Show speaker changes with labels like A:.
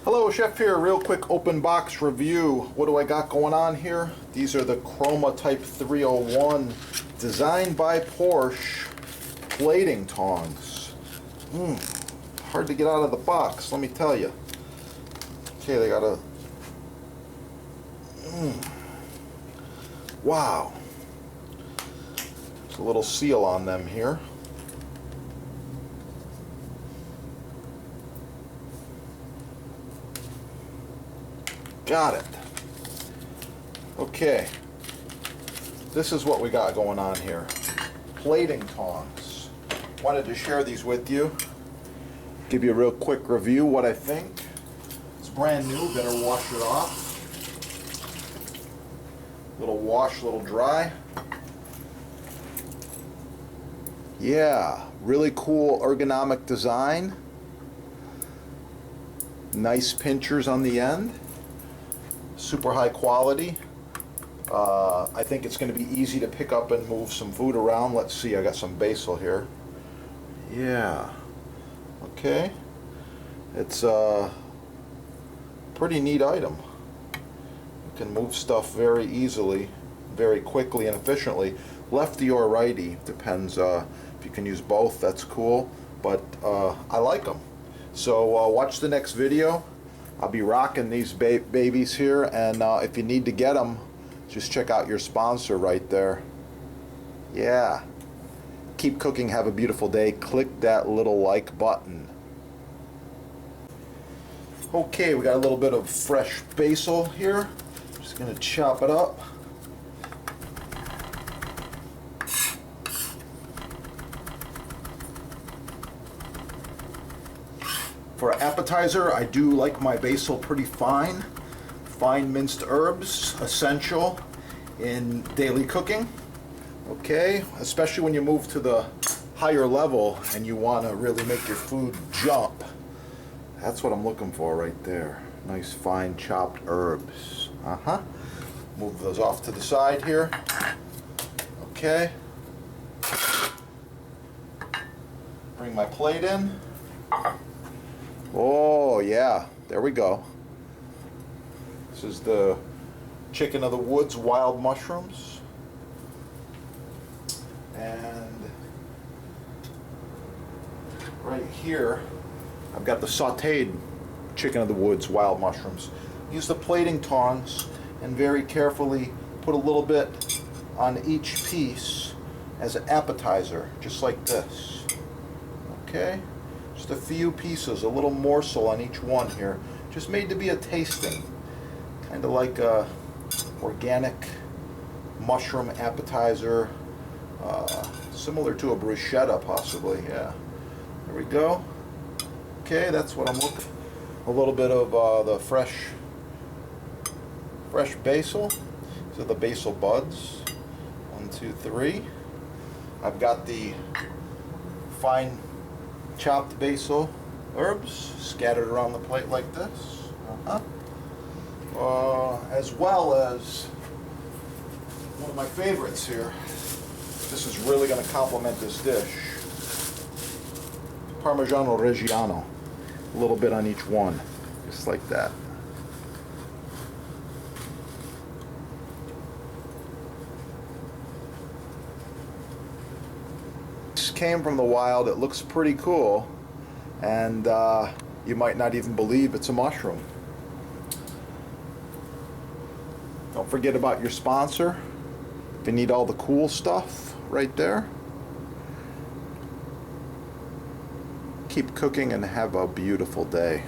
A: Hello, Chef here. Real quick open box review. What do I got going on here? These are the Chroma Type 301 designed by Porsche plating tongs. Hard to get out of the box, let me tell you. Okay, they got a... Wow. There's a little seal on them here. Got it. Okay. This is what we got going on here. Plating tongs. Wanted to share these with you. Give you a real quick review what I think. It's brand new, better wash it off. Little wash, little dry. Yeah, really cool ergonomic design. Nice pinchers on the end. Super high quality. I think it's going to be easy to pick up and move some food around. Let's see, I got some basil here. Yeah. Okay. It's a pretty neat item. You can move stuff very easily, very quickly and efficiently. Lefty or righty, depends. If you can use both, that's cool. But I like them. So watch the next video. I'll be rocking these babies here, and if you need to get them, just check out your sponsor right there. Yeah. Keep cooking, have a beautiful day. Click that little like button. Okay, we got a little bit of fresh basil here. Just gonna chop it up. For an appetizer, I do like my basil pretty fine. Fine minced herbs, essential in daily cooking. Okay, especially when you move to the higher level and you want to really make your food jump. That's what I'm looking for right there. Nice fine chopped herbs. Move those off to the side here. Okay. Bring my plate in. Oh yeah, there we go. This is the chicken of the woods wild mushrooms. And right here I've got the sauteed chicken of the woods wild mushrooms. Use the plating tongs and very carefully put a little bit on each piece as an appetizer, just like this. Okay? Just a few pieces, a little morsel on each one here. Just made to be a tasting. Kind of like a organic mushroom appetizer. Similar to a bruschetta possibly, yeah. There we go. Okay, that's what I'm looking for. A little bit of the fresh basil. These are the basil buds. 1, 2, 3. I've got the fine chopped basil herbs scattered around the plate like this. As well as one of my favorites here. This is really going to complement this dish. Parmigiano Reggiano. A little bit on each one, just like that. This came from the wild. It looks pretty cool, and you might not even believe it's a mushroom. Don't forget about your sponsor. If you need all the cool stuff right there. Keep cooking and have a beautiful day.